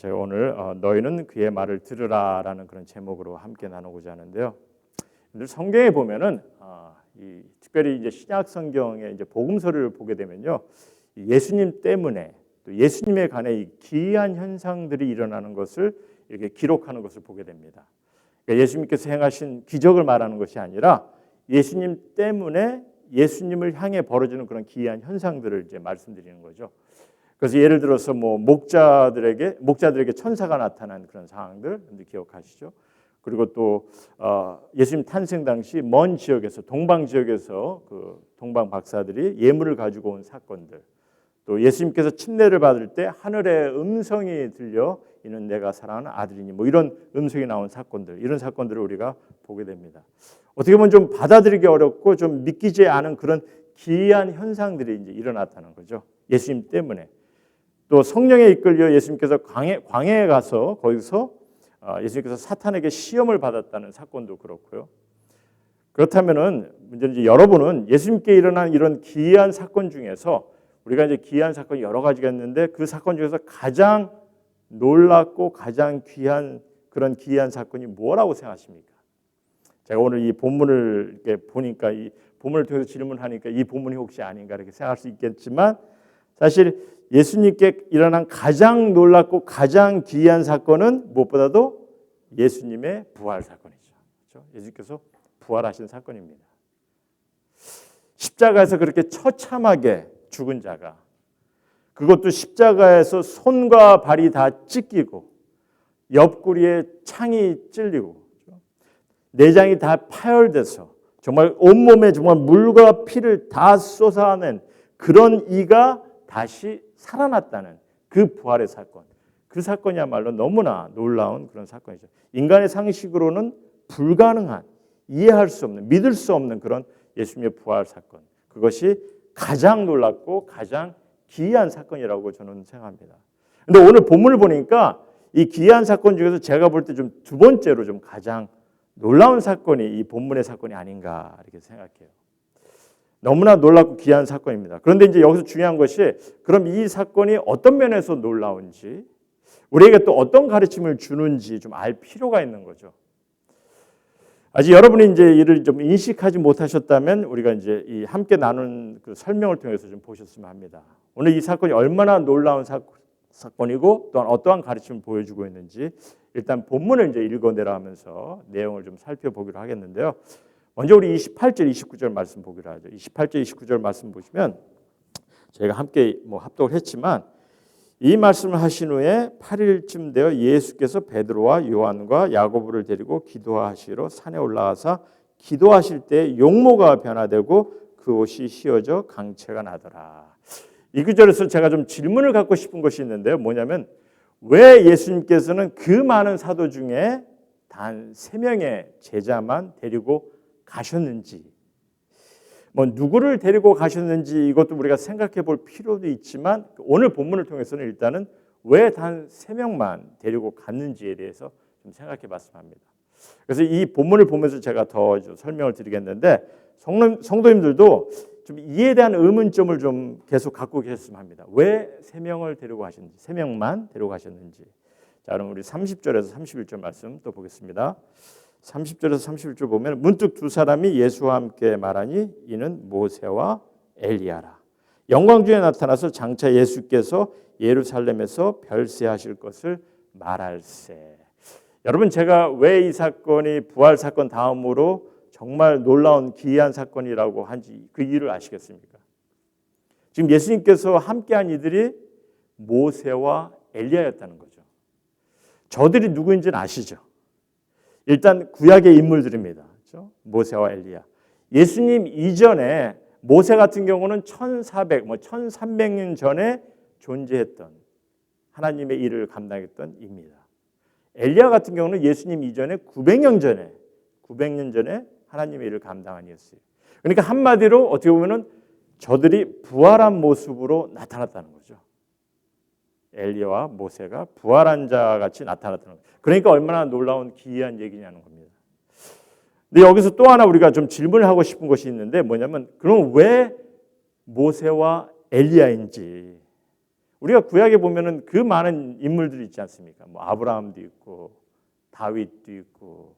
제가 오늘 너희는 그의 말을 들으라라는 그런 제목으로 함께 나누고자 하는데요. 성경에 보면은 특별히 이제 신약 성경의 이제 복음서를 보게 되면요, 예수님 때문에 또 예수님에 관해 이 기이한 현상들이 일어나는 것을 이렇게 기록하는 것을 보게 됩니다. 그러니까 예수님께서 행하신 기적을 말하는 것이 아니라 예수님 때문에 예수님을 향해 벌어지는 그런 기이한 현상들을 이제 말씀드리는 거죠. 그래서 예를 들어서 뭐 목자들에게 천사가 나타난 그런 상황들 기억하시죠? 그리고 또 예수님 탄생 당시 먼 지역에서 동방 지역에서 그 동방 박사들이 예물을 가지고 온 사건들, 또 예수님께서 침례를 받을 때 하늘의 음성이 들려 이는 내가 사랑하는 아들이니 뭐 이런 음성이 나온 사건들, 이런 사건들을 우리가 보게 됩니다. 어떻게 보면 좀 받아들이기 어렵고 좀 믿기지 않은 그런 기이한 현상들이 이제 일어났다는 거죠. 예수님 때문에. 또 성령에 이끌려 예수님께서 광야에 가서 거기서 예수님께서 사탄에게 시험을 받았다는 사건도 그렇고요. 그렇다면은 문제는 이제 여러분은 예수님께 일어난 이런 기이한 사건 중에서 우리가 이제 기이한 사건이 여러 가지가 있는데 그 사건 중에서 가장 놀랍고 가장 귀한 그런 기이한 사건이 뭐라고 생각하십니까? 제가 오늘 이 본문을 이렇게 보니까 이 본문을 통해서 질문하니까 이 본문이 혹시 아닌가 이렇게 생각할 수 있겠지만 사실 예수님께 일어난 가장 놀랍고 가장 기이한 사건은 무엇보다도 예수님의 부활 사건이죠. 그렇죠? 예수님께서 부활하신 사건입니다. 십자가에서 그렇게 처참하게 죽은 자가, 그것도 십자가에서 손과 발이 다 찢기고 옆구리에 창이 찔리고 내장이 다 파열돼서 정말 온몸에 정말 물과 피를 다 쏟아낸 그런 이가 다시 살아났다는 그 부활의 사건, 그 사건이야말로 너무나 놀라운 그런 사건이죠. 인간의 상식으로는 불가능한, 이해할 수 없는, 믿을 수 없는 그런 예수님의 부활 사건, 그것이 가장 놀랍고 가장 기이한 사건이라고 저는 생각합니다. 그런데 오늘 본문을 보니까 이 기이한 사건 중에서 제가 볼 때 좀 두 번째로 좀 가장 놀라운 사건이 이 본문의 사건이 아닌가 이렇게 생각해요. 너무나 놀랍고 귀한 사건입니다. 그런데 이제 여기서 중요한 것이 그럼 이 사건이 어떤 면에서 놀라운지, 우리에게 또 어떤 가르침을 주는지 좀 알 필요가 있는 거죠. 아직 여러분이 이제 이를 좀 인식하지 못하셨다면 우리가 이제 이 함께 나눈 그 설명을 통해서 좀 보셨으면 합니다. 오늘 이 사건이 얼마나 놀라운 사건이고 또한 어떠한 가르침을 보여주고 있는지 일단 본문을 이제 읽어내라 하면서 내용을 좀 살펴보기로 하겠는데요. 먼저 우리 28절, 29절 말씀 보기로 하죠. 28절, 29절 말씀 보시면 저희가 함께 합독을 했지만 이 말씀을 하신 후에 8일쯤 되어 예수께서 베드로와 요한과 야고보를 데리고 기도하시러 산에 올라가사 기도하실 때 용모가 변화되고 그 옷이 휘어져 강체가 나더라. 이 구절에서 제가 좀 질문을 갖고 싶은 것이 있는데요. 뭐냐면 왜 예수님께서는 그 많은 사도 중에 단 3명의 제자만 데리고 가셨는지, 누구를 데리고 가셨는지 이것도 우리가 생각해 볼 필요도 있지만 오늘 본문을 통해서는 일단은 왜 단 3명만 데리고 갔는지에 대해서 좀 생각해 봤으면 합니다. 그래서 이 본문을 보면서 제가 더 설명을 드리겠는데 성도님들도 좀 이에 대한 의문점을 좀 계속 갖고 계셨으면 합니다. 왜 3명을 데리고 가셨는지, 3명만 데리고 가셨는지. 자, 그럼 우리 30절에서 31절 말씀 또 보겠습니다. 30절에서 31절 보면 문득 두 사람이 예수와 함께 말하니 이는 모세와 엘리야라. 영광 중에 나타나서 장차 예수께서 예루살렘에서 별세하실 것을 말할세. 여러분, 제가 왜 이 사건이 부활 사건 다음으로 정말 놀라운 기이한 사건이라고 한지 그 이유를 아시겠습니까? 지금 예수님께서 함께한 이들이 모세와 엘리야였다는 거죠. 저들이 누구인지는 아시죠? 일단 구약의 인물들입니다. 그렇죠? 모세와 엘리야. 예수님 이전에 모세 같은 경우는 1300년 전에 존재했던 하나님의 일을 감당했던 입니다. 엘리야 같은 경우는 예수님 이전에 900년 전에 하나님의 일을 감당한 이였어요. 그러니까 한마디로 어떻게 보면은 저들이 부활한 모습으로 나타났다는 거죠. 엘리야와 모세가 부활한 자 같이 나타났다는 거예요. 그러니까 얼마나 놀라운 기이한 얘기냐는 겁니다. 근데 여기서 또 하나 우리가 좀 질문을 하고 싶은 것이 있는데 뭐냐면 그럼 왜 모세와 엘리야인지, 우리가 구약에 보면은 그 많은 인물들이 있지 않습니까? 뭐 아브라함도 있고 다윗도 있고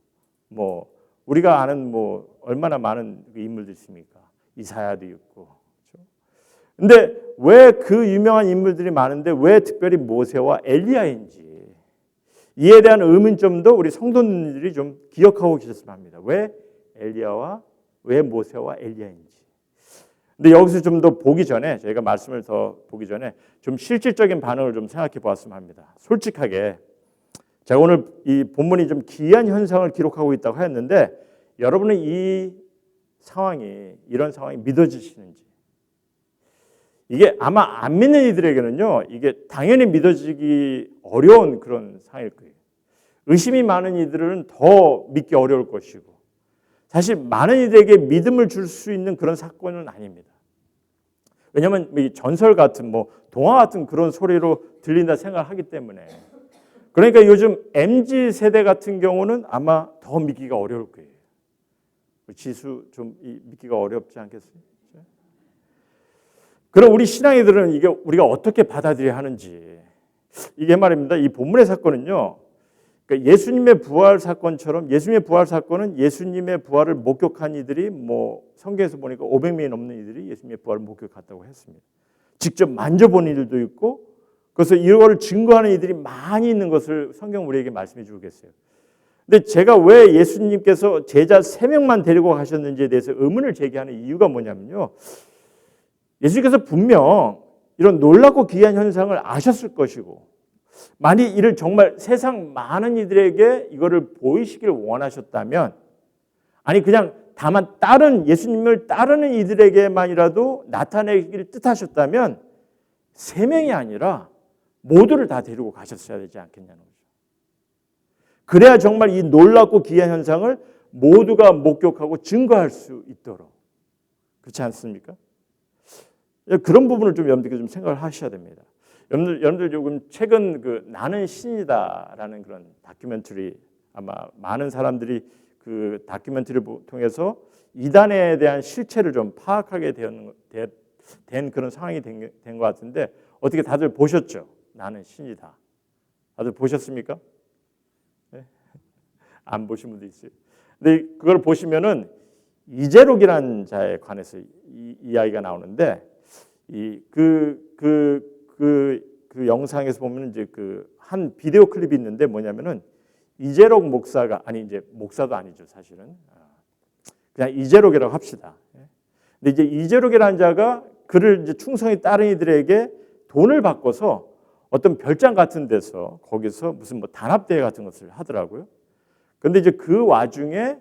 뭐 우리가 아는 뭐 얼마나 많은 인물들이 있습니까? 이사야도 있고. 그렇죠? 근데 왜 그 유명한 인물들이 많은데 왜 특별히 모세와 엘리야인지 이에 대한 의문점도 우리 성도님들이 좀 기억하고 계셨으면 합니다. 왜 엘리야와 왜 모세와 엘리야인지. 근데 여기서 좀 더 보기 전에 저희가 말씀을 더 보기 전에 좀 실질적인 반응을 좀 생각해 보았으면 합니다. 솔직하게 제가 오늘 이 본문이 좀 기이한 현상을 기록하고 있다고 하였는데 여러분은 이 상황이 이런 상황이 믿어지시는지 이게 아마 안 믿는 이들에게는요 이게 당연히 믿어지기 어려운 그런 상황일 거예요. 의심이 많은 이들은 더 믿기 어려울 것이고 사실 많은 이들에게 믿음을 줄 수 있는 그런 사건은 아닙니다. 왜냐하면 이 전설 같은 뭐 동화 같은 그런 소리로 들린다 생각하기 때문에 그러니까 요즘 MZ 세대 같은 경우는 아마 더 믿기가 어려울 거예요. 지수 좀 믿기가 어렵지 않겠어요? 그럼 우리 신앙이들은 이게 우리가 어떻게 받아들여야 하는지 이게 말입니다. 이 본문의 사건은요. 그러니까 예수님의 부활 사건처럼 예수님의 부활 사건은 예수님의 부활을 목격한 이들이 뭐 성경에서 보니까 500명이 넘는 이들이 예수님의 부활을 목격했다고 했습니다. 직접 만져본 이들도 있고 그래서 이걸 증거하는 이들이 많이 있는 것을 성경 우리에게 말씀해 주고 계세요. 근데 제가 왜 예수님께서 제자 3명만 데리고 가셨는지에 대해서 의문을 제기하는 이유가 뭐냐면요. 예수님께서 분명 이런 놀랍고 귀한 현상을 아셨을 것이고 만약 이를 정말 세상 많은 이들에게 이거를 보이시길 원하셨다면 아니 그냥 다만 예수님을 따르는 이들에게만이라도 나타내기를 뜻하셨다면 3명이 아니라 모두를 다 데리고 가셨어야 되지 않겠냐는 거죠. 그래야 정말 이 놀랍고 귀한 현상을 모두가 목격하고 증거할 수 있도록 그렇지 않습니까? 그런 부분을 좀 여러분들께 좀 생각을 하셔야 됩니다. 여러분들 조금 최근 그 나는 신이다라는 그런 다큐멘터리 아마 많은 사람들이 그 다큐멘터리를 통해서 이단에 대한 실체를 좀 파악하게 된 그런 상황이 된 것 같은데 어떻게 다들 보셨죠? 나는 신이다. 다들 보셨습니까? 네? 안 보신 분도 있어요. 근데 그걸 보시면은 이재록이라는 자에 관해서 이야기가 나오는데 그 영상에서 보면 이제 그 한 비디오 클립이 있는데 뭐냐면은 이재록 목사가 아니 이제 목사도 아니죠 사실은 그냥 이재록이라고 합시다. 근데 이제 이재록이라는 자가 그를 이제 충성히 따른 이들에게 돈을 바꿔서 어떤 별장 같은 데서 거기서 무슨 뭐 단합대회 같은 것을 하더라고요. 근데 이제 그 와중에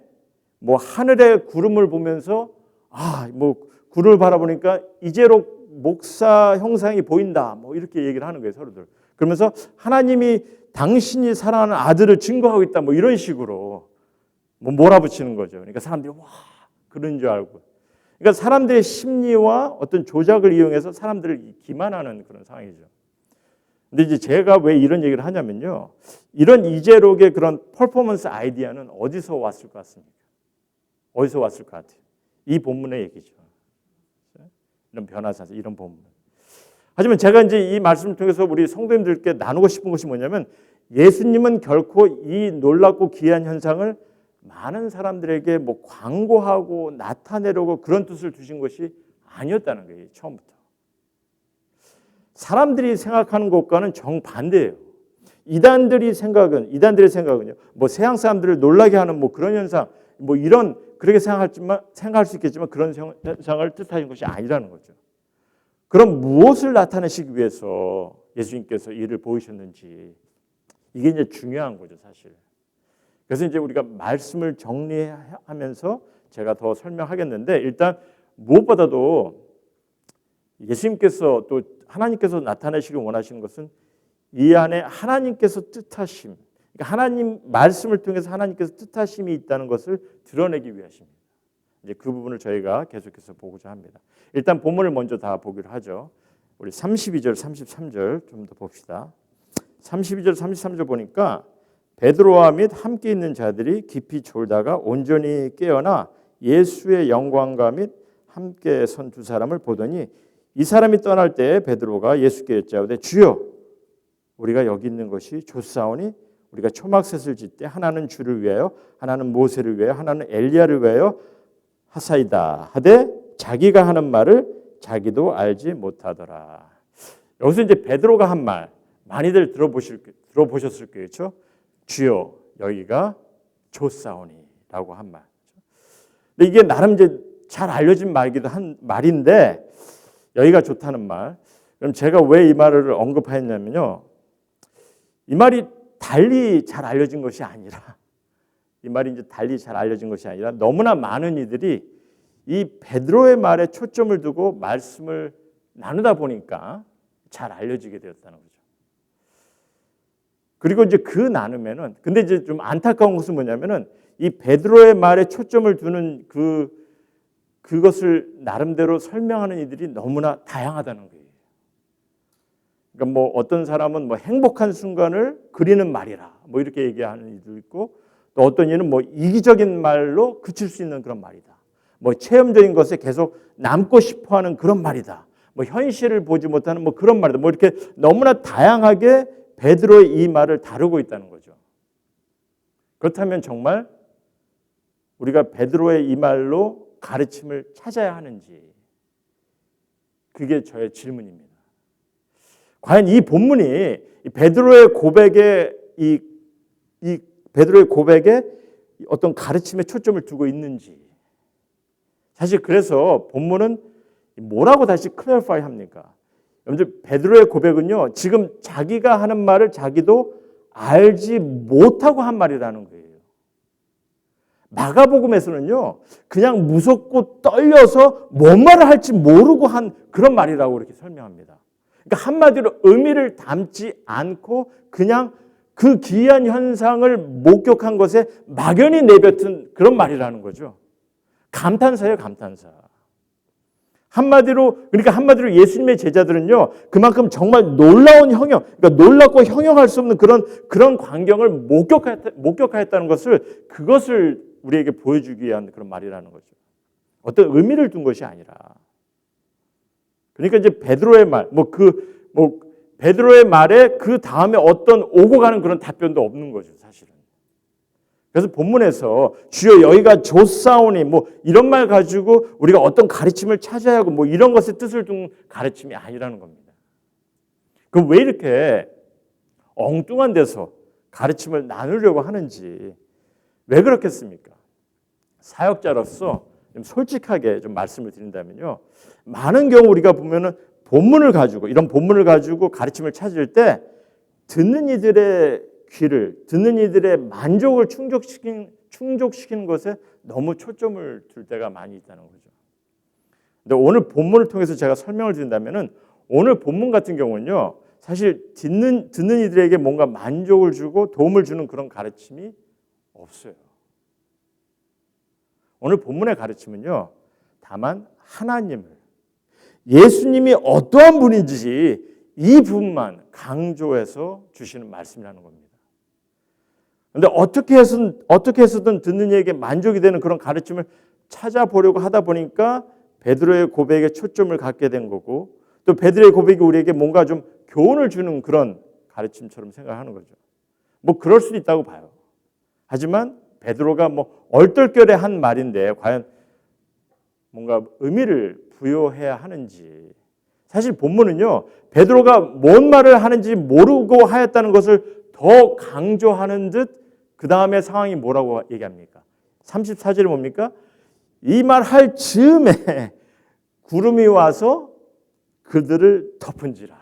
뭐 하늘의 구름을 보면서 뭐 구름을 바라보니까 이재록 목사 형상이 보인다. 뭐 이렇게 얘기를 하는 거예요, 서로들. 그러면서 하나님이 당신이 사랑하는 아들을 증거하고 있다. 뭐 이런 식으로 뭐 몰아붙이는 거죠. 그러니까 사람들이 와 그런 줄 알고. 그러니까 사람들의 심리와 어떤 조작을 이용해서 사람들을 기만하는 그런 상황이죠. 근데 이제 제가 왜 이런 얘기를 하냐면요. 이런 이재록의 그런 퍼포먼스 아이디어는 어디서 왔을 것 같습니까? 어디서 왔을 것 같아요? 이 본문의 얘기죠. 이런 변화사상, 이런 본문. 하지만 제가 이제 이 말씀을 통해서 우리 성도님들께 나누고 싶은 것이 뭐냐면 예수님은 결코 이 놀랍고 귀한 현상을 많은 사람들에게 뭐 광고하고 나타내려고 그런 뜻을 두신 것이 아니었다는 거예요. 처음부터. 사람들이 생각하는 것과는 정반대예요. 이단들의 생각은요. 뭐 세상 사람들을 놀라게 하는 뭐 그런 현상, 뭐 이런 그렇게 생각할 수 있겠지만 그런 현상을 뜻하는 것이 아니라는 거죠. 그럼 무엇을 나타내시기 위해서 예수님께서 이를 보이셨는지 이게 이제 중요한 거죠, 사실. 그래서 이제 우리가 말씀을 정리하면서 제가 더 설명하겠는데 일단 무엇보다도 예수님께서 또 하나님께서 나타내시길 원하시는 것은 이 안에 하나님께서 뜻하심, 그러니까 하나님 말씀을 통해서 하나님께서 뜻하심이 있다는 것을 드러내기 위하십니다. 이제 그 부분을 저희가 계속해서 보고자 합니다. 일단 본문을 먼저 다 보기로 하죠. 우리 32절, 33절 좀 더 봅시다. 32절, 33절 보니까 베드로와 및 함께 있는 자들이 깊이 졸다가 온전히 깨어나 예수의 영광과 및 함께 선 두 사람을 보더니 이 사람이 떠날 때 베드로가 예수께 여짜오되 주여 우리가 여기 있는 것이 좋사오니 우리가 초막셋을 짓되 하나는 주를 위하여 하나는 모세를 위하여 하나는 엘리야를 위하여 하사이다 하되 자기가 하는 말을 자기도 알지 못하더라. 여기서 이제 베드로가 한 말 많이들 들어보셨을 거예요. 그렇죠? 주여 여기가 좋사오니라고 한 말. 근데 이게 나름 이제 잘 알려진 말이기도 한 말인데 여기가 좋다는 말. 그럼 제가 왜 이 말을 언급하였냐면요. 이 말이 달리 잘 알려진 것이 아니라 이 말이 이제 달리 잘 알려진 것이 아니라 너무나 많은 이들이 이 베드로의 말에 초점을 두고 말씀을 나누다 보니까 잘 알려지게 되었다는 거죠. 그리고 이제 그 나눔에는 근데 이제 좀 안타까운 것은 뭐냐면은 이 베드로의 말에 초점을 두는 그것을 나름대로 설명하는 이들이 너무나 다양하다는 거예요. 그러니까 뭐 어떤 사람은 뭐 행복한 순간을 그리는 말이라 뭐 이렇게 얘기하는 이들도 있고 또 어떤 이는 뭐 이기적인 말로 그칠 수 있는 그런 말이다. 뭐 체험적인 것에 계속 남고 싶어하는 그런 말이다. 뭐 현실을 보지 못하는 뭐 그런 말이다. 뭐 이렇게 너무나 다양하게 베드로의 이 말을 다루고 있다는 거죠. 그렇다면 정말 우리가 베드로의 이 말로 가르침을 찾아야 하는지 그게 저의 질문입니다. 과연 이 본문이 베드로의 고백에 이 베드로의 고백에 어떤 가르침에 초점을 두고 있는지 사실 그래서 본문은 뭐라고 다시 클래리파이 합니까? 여러분들 베드로의 고백은요 지금 자기가 하는 말을 자기도 알지 못하고 한 말이라는 거예요. 마가복음에서는요 그냥 무섭고 떨려서 뭔 말을 할지 모르고 한 그런 말이라고 이렇게 설명합니다. 그러니까 한마디로 의미를 담지 않고 그냥 그 기이한 현상을 목격한 것에 막연히 내뱉은 그런 말이라는 거죠. 감탄사예요, 감탄사. 한마디로 예수님의 제자들은요, 그만큼 정말 놀라운 형용, 그러니까 놀랍고 형용할 수 없는 그런 광경을 목격하였다는 그것을 우리에게 보여주기 위한 그런 말이라는 거죠. 어떤 의미를 둔 것이 아니라. 그러니까 이제 베드로의 말, 베드로의 말에 그 다음에 어떤 오고 가는 그런 답변도 없는 거죠, 사실은. 그래서 본문에서 주여 여기가 좋사오니 뭐 이런 말 가지고 우리가 어떤 가르침을 찾아야 하고 뭐 이런 것의 뜻을 둔 가르침이 아니라는 겁니다. 그럼 왜 이렇게 엉뚱한 데서 가르침을 나누려고 하는지 왜 그렇겠습니까? 사역자로서 좀 솔직하게 좀 말씀을 드린다면요. 많은 경우 우리가 보면은 이런 본문을 가지고 가르침을 찾을 때 듣는 이들의 귀를, 듣는 이들의 만족을 충족시키는 것에 너무 초점을 둘 때가 많이 있다는 거죠. 근데 오늘 본문을 통해서 제가 설명을 드린다면은 오늘 본문 같은 경우는요, 사실 듣는 이들에게 뭔가 만족을 주고 도움을 주는 그런 가르침이 없어요. 오늘 본문의 가르침은요, 다만 하나님을, 예수님이 어떠한 분인지 이 부분만 강조해서 주시는 말씀이라는 겁니다. 그런데 어떻게 해서든 듣는 이에게 만족이 되는 그런 가르침을 찾아보려고 하다 보니까 베드로의 고백에 초점을 갖게 된 거고 또 베드로의 고백이 우리에게 뭔가 좀 교훈을 주는 그런 가르침처럼 생각하는 거죠. 뭐 그럴 수도 있다고 봐요. 하지만 베드로가 뭐 얼떨결에 한 말인데 과연 뭔가 의미를 부여해야 하는지 사실 본문은요 베드로가 뭔 말을 하는지 모르고 하였다는 것을 더 강조하는 듯 그 다음에 상황이 뭐라고 얘기합니까? 34절이 뭡니까? 이 말 할 즈음에 구름이 와서 그들을 덮은지라.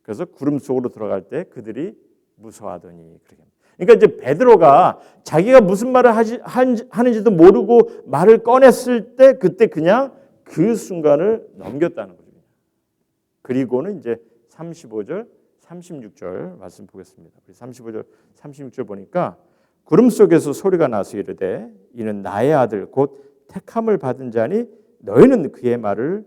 그래서 구름 속으로 들어갈 때 그들이 무서워하더니 그러니까 이제 베드로가 자기가 무슨 말을 하는지도 모르고 말을 꺼냈을 때 그때 그냥 그 순간을 넘겼다는 거죠. 그리고는 이제 35절, 36절 말씀 보겠습니다. 35절, 36절 보니까 구름 속에서 소리가 나서 이르되 이는 나의 아들 곧 택함을 받은 자니 너희는 그의 말을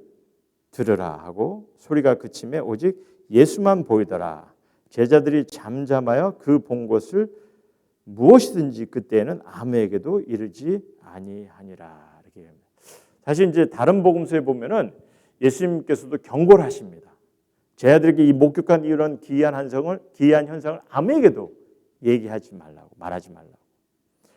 들으라 하고 소리가 그침에 오직 예수만 보이더라. 제자들이 잠잠하여 그 본 것을 무엇이든지 그때는 아무에게도 이르지 아니하니라. 이렇게. 사실 이제 다른 복음서에 보면은 예수님께서도 경고를 하십니다. 제자들에게 이 목격한 이런 기이한 현상을 아무에게도 얘기하지 말라고, 말하지 말라고.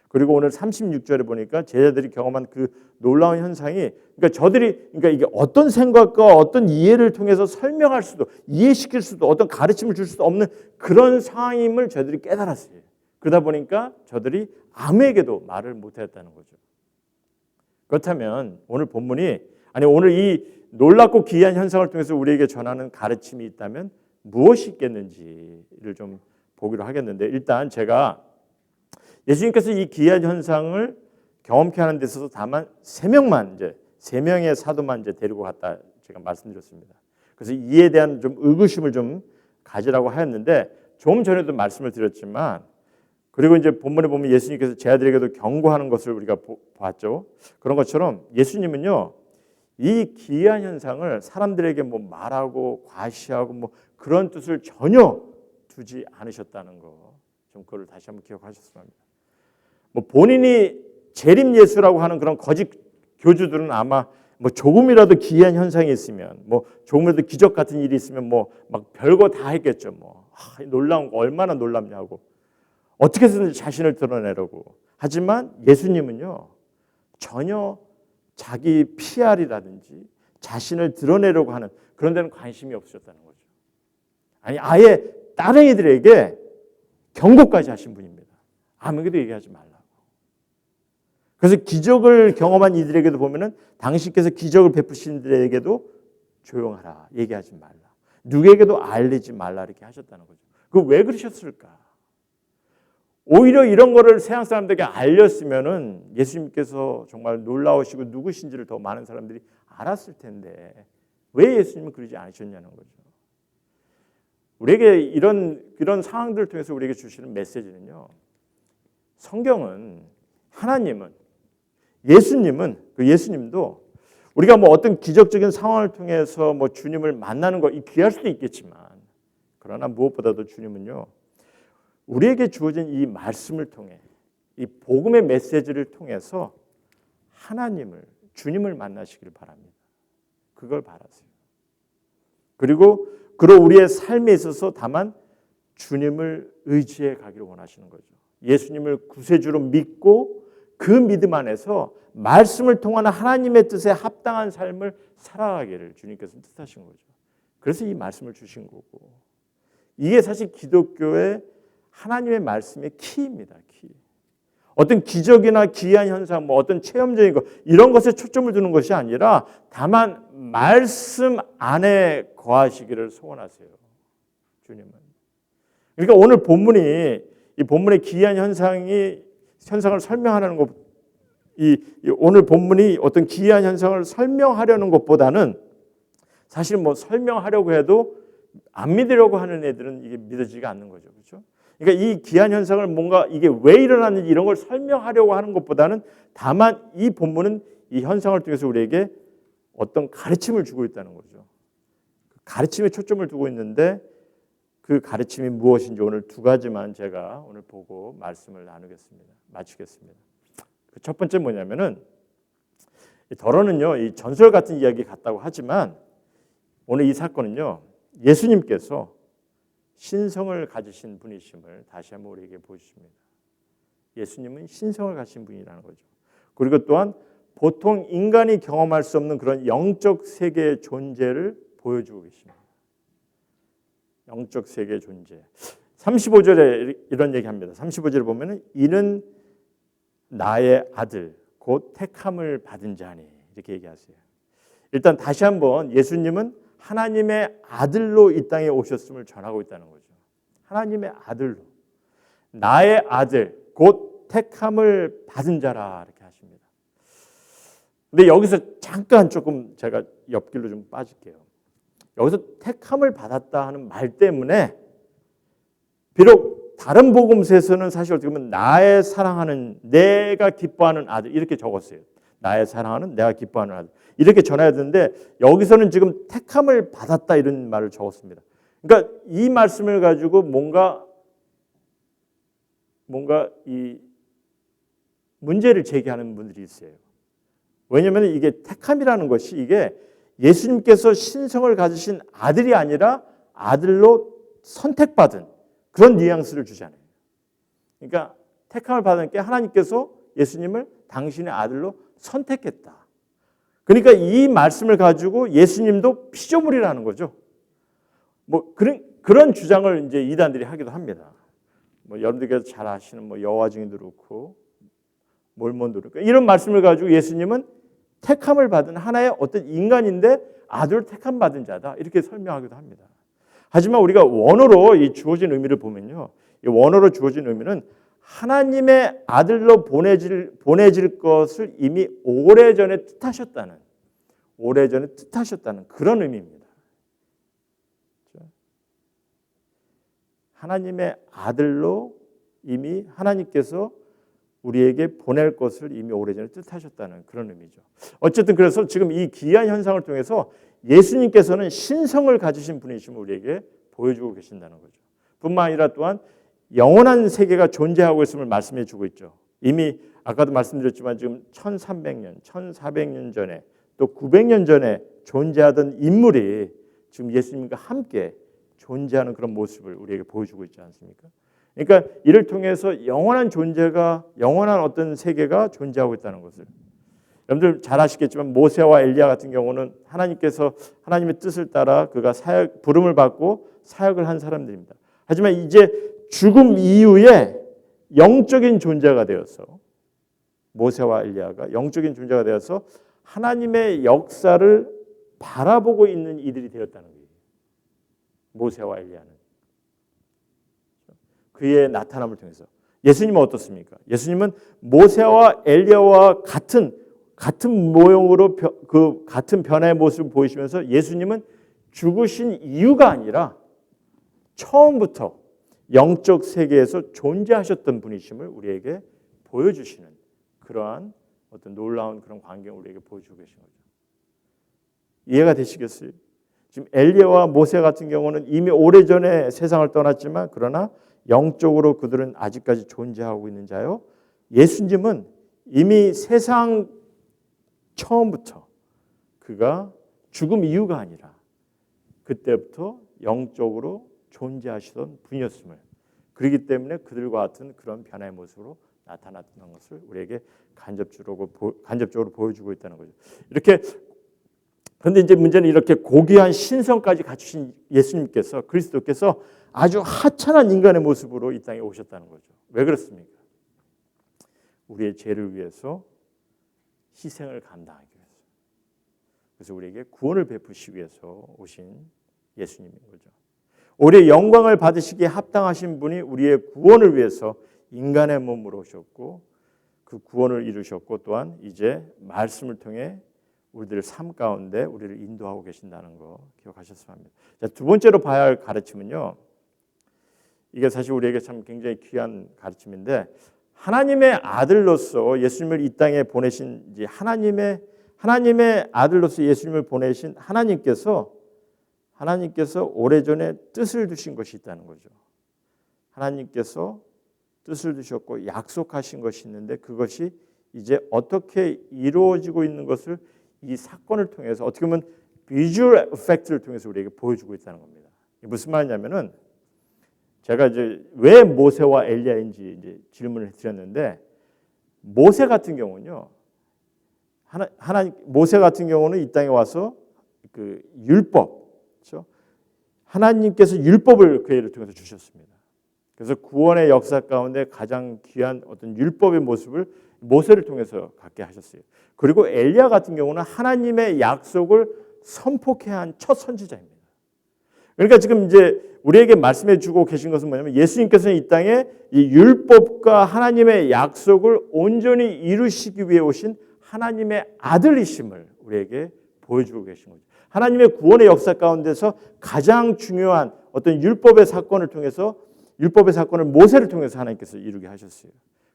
그리고 오늘 36절에 보니까 제자들이 경험한 그 놀라운 현상이, 그러니까 이게 어떤 생각과 어떤 이해를 통해서 설명할 수도, 이해시킬 수도, 어떤 가르침을 줄 수도 없는 그런 상황임을 저들이 깨달았어요. 그러다 보니까 저들이 아무에게도 말을 못했다는 거죠. 그렇다면 오늘 본문이, 오늘 이 놀랍고 기이한 현상을 통해서 우리에게 전하는 가르침이 있다면 무엇이 있겠는지를 좀 보기로 하겠는데, 일단 제가 예수님께서 이 기이한 현상을 경험케 하는 데 있어서 다만 세 명의 사도만 데리고 갔다 제가 말씀드렸습니다. 그래서 이에 대한 좀 의구심을 좀 가지라고 하였는데, 좀 전에도 말씀을 드렸지만, 그리고 이제 본문에 보면 예수님께서 제자들에게도 경고하는 것을 우리가 봤죠. 그런 것처럼 예수님은요, 이 기이한 현상을 사람들에게 뭐 말하고 과시하고 뭐 그런 뜻을 전혀 두지 않으셨다는 거, 좀 그걸 다시 한번 기억하셨으면 합니다. 뭐 본인이 재림 예수라고 하는 그런 거짓 교주들은 아마 뭐 조금이라도 기이한 현상이 있으면, 뭐 조금이라도 기적 같은 일이 있으면 뭐 막 별거 다 했겠죠. 뭐 놀라운 거 얼마나 놀랍냐고, 어떻게 해서든 자신을 드러내려고. 하지만 예수님은요, 전혀 자기 PR이라든지 자신을 드러내려고 하는 그런 데는 관심이 없으셨다는 거죠. 아예 따릉이들에게 경고까지 하신 분입니다. 아무에게도 얘기하지 말라고. 그래서 기적을 경험한 이들에게도 보면은 당신께서 기적을 베푸신 이들에게도 조용하라, 얘기하지 말라, 누구에게도 알리지 말라, 이렇게 하셨다는 거죠. 그 왜 그러셨을까? 오히려 이런 거를 세상 사람들에게 알렸으면은 예수님께서 정말 놀라우시고 누구신지를 더 많은 사람들이 알았을 텐데 왜 예수님은 그러지 않으셨냐는 거죠. 우리에게 이런 상황들을 통해서 우리에게 주시는 메시지는요, 성경은, 하나님은, 예수님도 우리가 뭐 어떤 기적적인 상황을 통해서 뭐 주님을 만나는 거 귀할 수도 있겠지만, 그러나 무엇보다도 주님은요, 우리에게 주어진 이 말씀을 통해, 이 복음의 메시지를 통해서 주님을 만나시길 바랍니다. 그걸 바라세요. 그리고 우리의 삶에 있어서 다만 주님을 의지해 가기를 원하시는 거죠. 예수님을 구세주로 믿고 그 믿음 안에서 말씀을 통하는 하나님의 뜻에 합당한 삶을 살아가기를 주님께서 뜻하신 거죠. 그래서 이 말씀을 주신 거고, 이게 사실 기독교의 하나님의 말씀의 키입니다. 키. 어떤 기적이나 기이한 현상, 뭐 어떤 체험적인 것, 이런 것에 초점을 두는 것이 아니라 다만 말씀 안에 거하시기를 소원하세요. 주님은. 그러니까 오늘 이 본문의 기이한 현상을 설명하는 것, 오늘 본문이 어떤 기이한 현상을 설명하려는 것보다는 사실 뭐 설명하려고 해도 안 믿으려고 하는 애들은 이게 믿어지지가 않는 거죠. 그렇죠? 그러니까 이 기이한 현상을 뭔가 이게 왜 일어났는지 이런 걸 설명하려고 하는 것보다는 다만 이 본문은 이 현상을 통해서 우리에게 어떤 가르침을 주고 있다는 거죠. 가르침에 초점을 두고 있는데 그 가르침이 무엇인지 오늘 두 가지만 제가 오늘 보고 말씀을 나누겠습니다. 마치겠습니다. 그 첫 번째 뭐냐면은, 더러는요, 이 전설 같은 이야기 같다고 하지만 오늘 이 사건은요, 예수님께서 신성을 가지신 분이심을 다시 한번 우리에게 보여주십니다. 예수님은 신성을 가진 분이라는 거죠. 그리고 또한 보통 인간이 경험할 수 없는 그런 영적 세계의 존재를 보여주고 계십니다. 영적 세계의 존재. 35절에 이런 얘기합니다. 35절에 보면은 이는 나의 아들 곧 택함을 받은 자니, 이렇게 얘기하세요. 일단 다시 한번 예수님은 하나님의 아들로 이 땅에 오셨음을 전하고 있다는 거죠. 하나님의 아들로, 나의 아들 곧 택함을 받은 자라, 이렇게 하십니다. 근데 여기서 잠깐 조금 제가 옆길로 좀 빠질게요. 여기서 택함을 받았다 하는 말 때문에, 비록 다른 복음서에서는 사실 어떻게 보면 나의 사랑하는, 내가 기뻐하는 아들, 이렇게 적었어요. 나의 사랑하는, 내가 기뻐하는 아들, 이렇게 전해야 되는데 여기서는 지금 택함을 받았다 이런 말을 적었습니다. 그러니까 이 말씀을 가지고 뭔가 이 문제를 제기하는 분들이 있어요. 왜냐하면 이게 택함이라는 것이 이게 예수님께서 신성을 가지신 아들이 아니라 아들로 선택받은 그런 뉘앙스를 주잖아요. 그러니까 택함을 받은 게 하나님께서 예수님을 당신의 아들로 선택했다. 그러니까 이 말씀을 가지고 예수님도 피조물이라는 거죠. 뭐 그런 주장을 이제 이단들이 하기도 합니다. 뭐 여러분들께서 잘 아시는 뭐 여호와 증인도 그렇고 몰몬도 그렇고 이런 말씀을 가지고 예수님은 택함을 받은 하나의 어떤 인간인데 아들을 택함 받은 자다 이렇게 설명하기도 합니다. 하지만 우리가 원어로 이 주어진 의미를 보면요, 이 원어로 주어진 의미는 하나님의 아들로 보내질 것을 이미 오래전에 뜻하셨다는 그런 의미입니다. 하나님의 아들로 이미 하나님께서 우리에게 보낼 것을 이미 오래전에 뜻하셨다는 그런 의미죠. 어쨌든 그래서 지금 이 기이한 현상을 통해서 예수님께서는 신성을 가지신 분이심을 우리에게 보여주고 계신다는 거죠. 뿐만 아니라 또한 영원한 세계가 존재하고 있음을 말씀해 주고 있죠. 이미 아까도 말씀드렸지만 지금 1300년, 1400년 전에 또 900년 전에 존재하던 인물이 지금 예수님과 함께 존재하는 그런 모습을 우리에게 보여주고 있지 않습니까? 그러니까 이를 통해서 영원한 존재가, 영원한 어떤 세계가 존재하고 있다는 것을 여러분들 잘 아시겠지만 모세와 엘리야 같은 경우는 하나님께서 하나님의 뜻을 따라 그가 부름을 받고 사역을 한 사람들입니다. 하지만 이제 죽음 이후에 영적인 존재가 되어서 모세와 엘리야가 영적인 존재가 되어서 하나님의 역사를 바라보고 있는 이들이 되었다는 거예요. 모세와 엘리야는 그의 나타남을 통해서. 예수님은 어떻습니까? 예수님은 모세와 엘리야와 같은 모형으로 그 같은 변화의 모습을 보이시면서 예수님은 죽으신 이유가 아니라 처음부터 영적 세계에서 존재하셨던 분이심을 우리에게 보여주시는 그러한 어떤 놀라운 그런 광경을 우리에게 보여주고 계신 거죠. 이해가 되시겠어요? 지금 엘리야와 모세 같은 경우는 이미 오래전에 세상을 떠났지만 그러나 영적으로 그들은 아직까지 존재하고 있는 자요. 예수님은 이미 세상 처음부터 그가 죽음 이유가 아니라 그때부터 영적으로 존재하시던 분이었음을, 그렇기 때문에 그들과 같은 그런 변화의 모습으로 나타났던 것을 우리에게 간접적으로 보여주고 있다는 거죠. 이렇게 그런데 이제 문제는 이렇게 고귀한 신성까지 갖추신 예수님께서, 그리스도께서 아주 하찮은 인간의 모습으로 이 땅에 오셨다는 거죠. 왜 그렇습니까? 우리의 죄를 위해서 희생을 감당하기 위해서. 그래서 우리에게 구원을 베푸시기 위해서 오신 예수님인 거죠. 우리의 영광을 받으시기에 합당하신 분이 우리의 구원을 위해서 인간의 몸으로 오셨고 그 구원을 이루셨고 또한 이제 말씀을 통해 우리들의 삶 가운데 우리를 인도하고 계신다는 거 기억하셨으면 합니다. 자, 두 번째로 봐야 할 가르침은요. 이게 사실 우리에게 참 굉장히 귀한 가르침인데 하나님의 아들로서 예수님을 이 땅에 보내신 이제 하나님의 아들로서 예수님을 보내신 하나님께서 오래전에 뜻을 두신 것이 있다는 거죠. 하나님께서 뜻을 두셨고 약속하신 것이 있는데 그것이 이제 어떻게 이루어지고 있는 것을 이 사건을 통해서 어떻게 보면 비주얼 에펙트를 통해서 우리에게 보여주고 있다는 겁니다. 무슨 말이냐면은 제가 이제 왜 모세와 엘리야인지 이제 질문을 드렸는데 모세 같은 경우는요. 모세 같은 경우는 이 땅에 와서 그 율법, 그렇죠? 하나님께서 율법을 그를 통해서 주셨습니다. 그래서 구원의 역사 가운데 가장 귀한 어떤 율법의 모습을 모세를 통해서 갖게 하셨어요. 그리고 엘리야 같은 경우는 하나님의 약속을 선포케 한 첫 선지자입니다. 그러니까 지금 이제 우리에게 말씀해 주고 계신 것은 뭐냐면 예수님께서는 이 땅에 이 율법과 하나님의 약속을 온전히 이루시기 위해 오신 하나님의 아들이심을 우리에게 보여주고 계신 거죠. 하나님의 구원의 역사 가운데서 가장 중요한 어떤 율법의 사건을 통해서 율법의 사건을 모세를 통해서 하나님께서 이루게 하셨어요.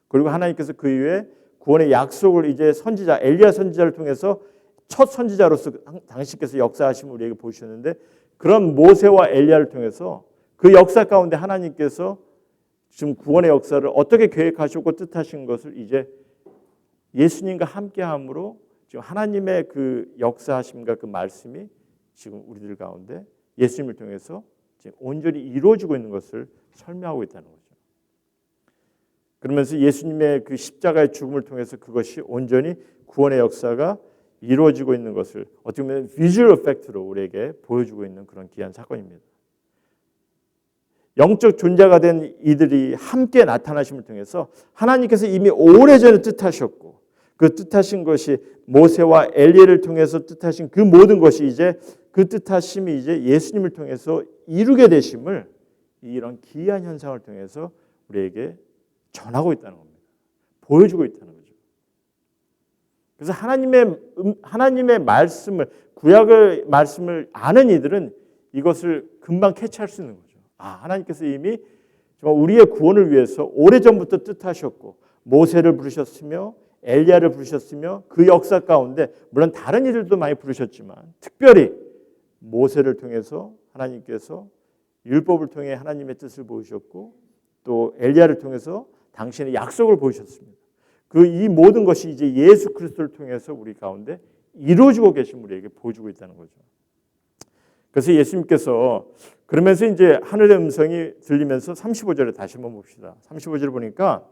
그리고 하나님께서 그 이후에 구원의 약속을 이제 선지자 엘리야 선지자를 통해서 첫 선지자로서 당신께서 역사하심을 우리에게 보여주셨는데 그런 모세와 엘리야를 통해서 그 역사 가운데 하나님께서 지금 구원의 역사를 어떻게 계획하셨고 뜻하신 것을 이제 예수님과 함께함으로 지금 하나님의 그 역사하심과 그 말씀이 지금 우리들 가운데 예수님을 통해서 지금 온전히 이루어지고 있는 것을 설명하고 있다는 거죠. 그러면서 예수님의 그 십자가의 죽음을 통해서 그것이 온전히 구원의 역사가 이루어지고 있는 것을 어떻게 보면 비주얼 이펙트로 우리에게 보여주고 있는 그런 귀한 사건입니다. 영적 존재가 된 이들이 함께 나타나심을 통해서 하나님께서 이미 오래전에 뜻하셨고 그 뜻하신 것이 모세와 엘리야를 통해서 뜻하신 그 모든 것이 이제 그 뜻하심이 이제 예수님을 통해서 이루게 되심을 이런 기이한 현상을 통해서 우리에게 전하고 있다는 겁니다. 보여주고 있다는 거죠. 그래서 하나님의 말씀을 구약의 말씀을 아는 이들은 이것을 금방 캐치할 수 있는 거죠. 하나님께서 이미 정말 우리의 구원을 위해서 오래전부터 뜻하셨고 모세를 부르셨으며 엘리야를 부르셨으며 그 역사 가운데 물론 다른 이들도 많이 부르셨지만 특별히 모세를 통해서 하나님께서 율법을 통해 하나님의 뜻을 보이셨고 또 엘리야를 통해서 당신의 약속을 보이셨습니다. 이 모든 것이 이제 예수 그리스도를 통해서 우리 가운데 이루어지고 계신 우리에게 보여주고 있다는 거죠. 그래서 예수님께서 그러면서 이제 하늘의 음성이 들리면서 35절에 다시 한번 봅시다. 35절을 보니까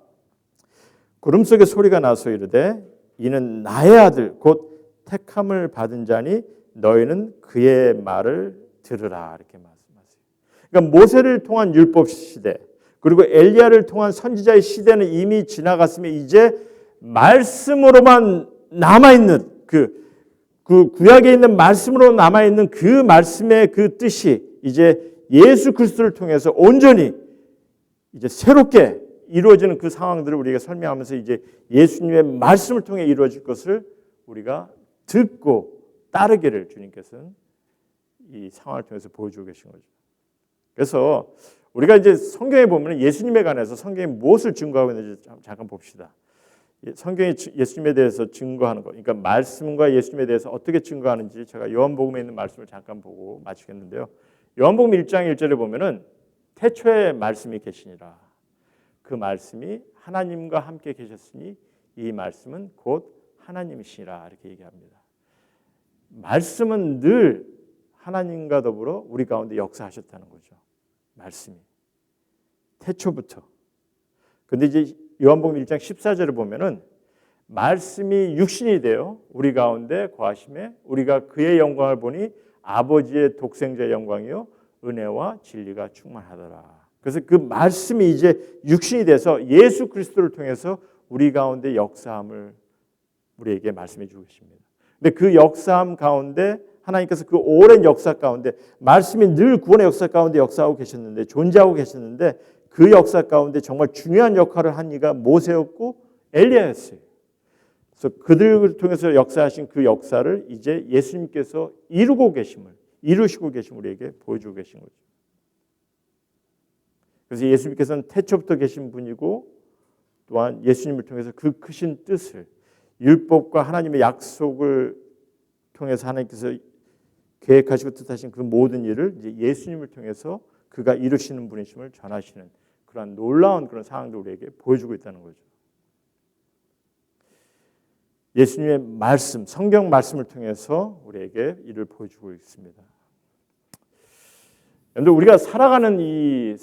구름 속에 소리가 나서 이르되 이는 나의 아들 곧 택함을 받은 자니 너희는 그의 말을 들으라 이렇게 말씀하세요. 그러니까 모세를 통한 율법 시대 그리고 엘리야를 통한 선지자의 시대는 이미 지나갔으며 이제 말씀으로만 남아있는 그 구약에 있는 말씀으로 남아있는 그 말씀의 그 뜻이 이제 예수 그리스도를 통해서 온전히 이제 새롭게 이루어지는 그 상황들을 우리가 설명하면서 이제 예수님의 말씀을 통해 이루어질 것을 우리가 듣고 따르기를 주님께서는 이 상황을 통해서 보여주고 계신 거죠. 그래서 우리가 이제 성경에 보면 예수님에 관해서 성경이 무엇을 증거하고 있는지 잠깐 봅시다. 성경이 예수님에 대해서 증거하는 것, 그러니까 말씀과 예수님에 대해서 어떻게 증거하는지 제가 요한복음에 있는 말씀을 잠깐 보고 마치겠는데요. 요한복음 1장 1절에 보면은 태초에 말씀이 계시니라. 그 말씀이 하나님과 함께 계셨으니 이 말씀은 곧 하나님이시라 이렇게 얘기합니다. 말씀은 늘 하나님과 더불어 우리 가운데 역사하셨다는 거죠. 말씀이 태초부터. 근데 이제 요한복음 1장 14절을 보면은 말씀이 육신이 되어 우리 가운데 거하심에 우리가 그의 영광을 보니 아버지의 독생자의 영광이요 은혜와 진리가 충만하더라. 그래서 그 말씀이 이제 육신이 돼서 예수 그리스도를 통해서 우리 가운데 역사함을 우리에게 말씀해 주고 계십니다. 근데 그 역사함 가운데 하나님께서 그 오랜 역사 가운데 말씀이 늘 구원의 역사 가운데 역사하고 계셨는데 존재하고 계셨는데 그 역사 가운데 정말 중요한 역할을 한 이가 모세였고 엘리야였어요. 그래서 그들을 통해서 역사하신 그 역사를 이제 예수님께서 이루시고 계신 우리에게 보여주고 계신 거죠. 그래서 예수님께서는 태초부터 계신 분이고 또한 예수님을 통해서 그 크신 뜻을 율법과 하나님의 약속을 통해서 하나님께서 계획하시고 뜻하신 그 모든 일을 이제 예수님을 통해서 그가 이루시는 분이심을 전하시는 그런 놀라운 그런 상황도 우리에게 보여주고 있다는 거죠. 예수님의 말씀, 성경 말씀을 통해서 우리에게 이를 보여주고 있습니다. 여러분들 우리가 살아가는 이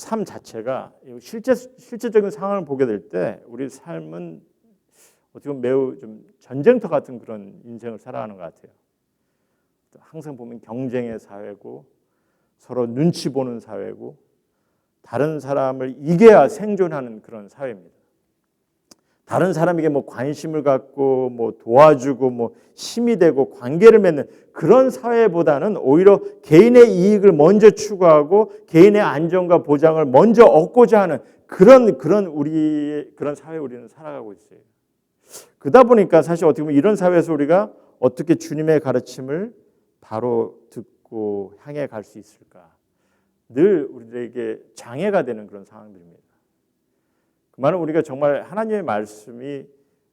삶 자체가 실제적인 상황을 보게 될 때 우리 삶은 어떻게 보면 매우 좀 전쟁터 같은 그런 인생을 살아가는 것 같아요. 항상 보면 경쟁의 사회고 서로 눈치 보는 사회고 다른 사람을 이겨야 생존하는 그런 사회입니다. 다른 사람에게 뭐 관심을 갖고 뭐 도와주고 뭐 힘이 되고 관계를 맺는 그런 사회보다는 오히려 개인의 이익을 먼저 추구하고 개인의 안정과 보장을 먼저 얻고자 하는 그런 사회에 우리는 살아가고 있어요. 그러다 보니까 사실 어떻게 보면 이런 사회에서 우리가 어떻게 주님의 가르침을 바로 듣고 향해 갈 수 있을까? 늘 우리에게 장애가 되는 그런 상황들입니다. 그 말은 우리가 정말 하나님의 말씀이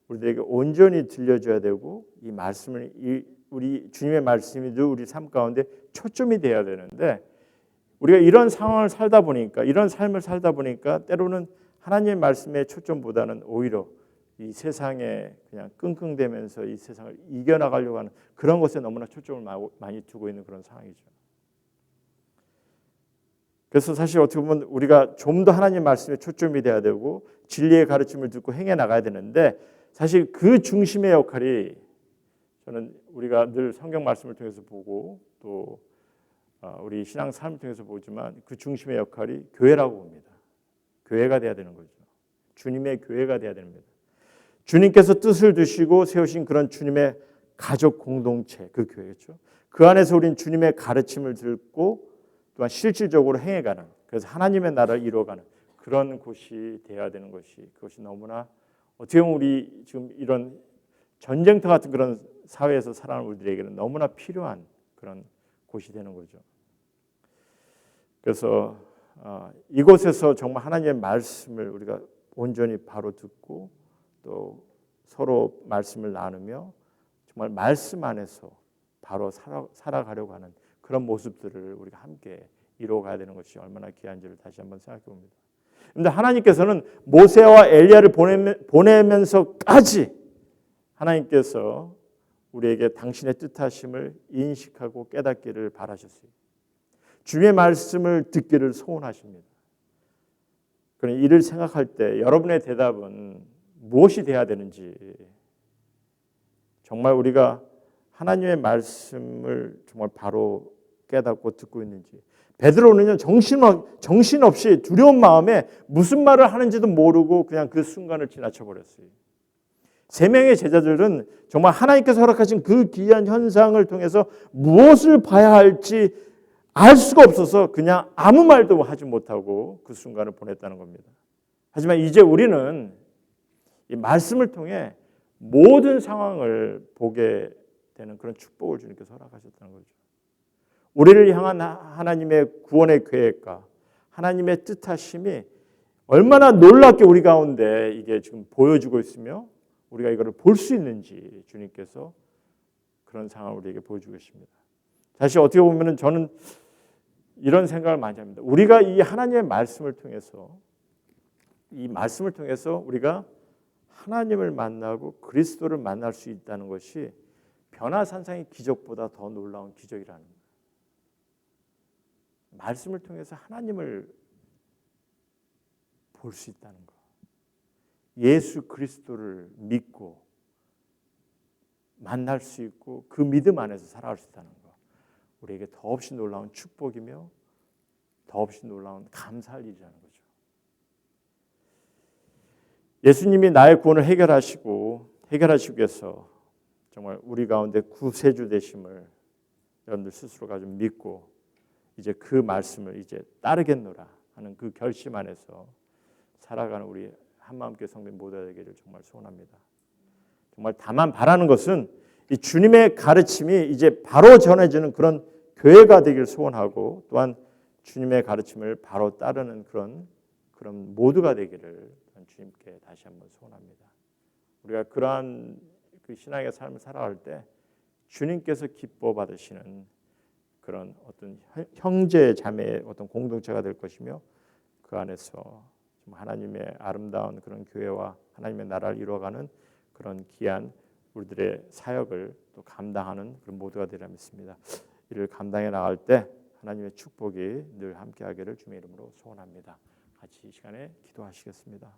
우리에게 온전히 들려줘야 되고 이 말씀을 우리 주님의 말씀이 늘 우리 삶 가운데 초점이 돼야 되는데 우리가 이런 상황을 이런 삶을 살다 보니까 때로는 하나님의 말씀의 초점보다는 오히려 이 세상에 그냥 끙끙대면서 이 세상을 이겨나가려고 하는 그런 것에 너무나 초점을 많이 두고 있는 그런 상황이죠. 그래서 사실 어떻게 보면 우리가 좀 더 하나님 말씀에 초점이 돼야 되고 진리의 가르침을 듣고 행해 나가야 되는데 사실 그 중심의 역할이 저는 우리가 늘 성경 말씀을 통해서 보고 또 우리 신앙 삶을 통해서 보지만 그 중심의 역할이 교회라고 봅니다. 교회가 돼야 되는 거죠. 주님의 교회가 돼야 됩니다. 주님께서 뜻을 두시고 세우신 그런 주님의 가족 공동체, 그 교회죠. 그 안에서 우리는 주님의 가르침을 듣고 또한 실질적으로 행해가는, 그래서 하나님의 나라를 이루어가는 그런 곳이 돼야 되는 것이, 그것이 너무나 어떻게 보면 우리 지금 이런 전쟁터 같은 그런 사회에서 살아가는 우리들에게는 너무나 필요한 그런 곳이 되는 거죠. 그래서 이곳에서 정말 하나님의 말씀을 우리가 온전히 바로 듣고 또 서로 말씀을 나누며 정말 말씀 안에서 바로 살아가려고 하는 그런 모습들을 우리가 함께 이루어가야 되는 것이 얼마나 귀한지를 다시 한번 생각해 봅니다. 그런데 하나님께서는 모세와 엘리야를 보내면서까지 하나님께서 우리에게 당신의 뜻하심을 인식하고 깨닫기를 바라셨어요. 주의 말씀을 듣기를 소원하십니다. 그러니 이를 생각할 때 여러분의 대답은 무엇이 돼야 되는지, 정말 우리가 하나님의 말씀을 정말 바로 깨닫고 듣고 있는지. 베드로는요 정신없이 두려운 마음에 무슨 말을 하는지도 모르고 그냥 그 순간을 지나쳐 버렸어요. 세 명의 제자들은 정말 하나님께서 허락하신 그 귀한 현상을 통해서 무엇을 봐야 할지 알 수가 없어서 그냥 아무 말도 하지 못하고 그 순간을 보냈다는 겁니다. 하지만 이제 우리는 이 말씀을 통해 모든 상황을 보게 되는 그런 축복을 주님께서 허락하셨다는 거죠. 우리를 향한 하나님의 구원의 계획과 하나님의 뜻하심이 얼마나 놀랍게 우리 가운데 이게 지금 보여주고 있으며 우리가 이거를 볼 수 있는지 주님께서 그런 상황을 우리에게 보여주고 계십니다. 사실 어떻게 보면 저는 이런 생각을 많이 합니다. 우리가 이 하나님의 말씀을 통해서 우리가 하나님을 만나고 그리스도를 만날 수 있다는 것이 변화산상의 기적보다 더 놀라운 기적이라는 거예요. 말씀을 통해서 하나님을 볼 수 있다는 것, 예수 그리스도를 믿고 만날 수 있고 그 믿음 안에서 살아갈 수 있다는 것, 우리에게 더없이 놀라운 축복이며 더없이 놀라운 감사할 일이라는 거죠. 예수님이 나의 구원을 해결하시기 위해서 정말 우리 가운데 구세주 되심을 여러분들 스스로가 좀 믿고 이제 그 말씀을 이제 따르겠노라 하는 그 결심 안에서 살아가는 우리 한마음교회 성도님 모두가 되기를 정말 소원합니다. 정말 다만 바라는 것은 이 주님의 가르침이 이제 바로 전해지는 그런 교회가 되기를 소원하고 또한 주님의 가르침을 바로 따르는 그런 모두가 되기를 주님께 다시 한번 소원합니다. 우리가 그러한 그 신앙의 삶을 살아갈 때 주님께서 기뻐 받으시는 그런 어떤 형제 자매의 어떤 공동체가 될 것이며 그 안에서 하나님의 아름다운 그런 교회와 하나님의 나라를 이루어가는 그런 귀한 우리들의 사역을 또 감당하는 그런 모두가 되리라 믿습니다. 이를 감당해 나갈 때 하나님의 축복이 늘 함께하기를 주님의 이름으로 소원합니다. 같이 이 시간에 기도하시겠습니다.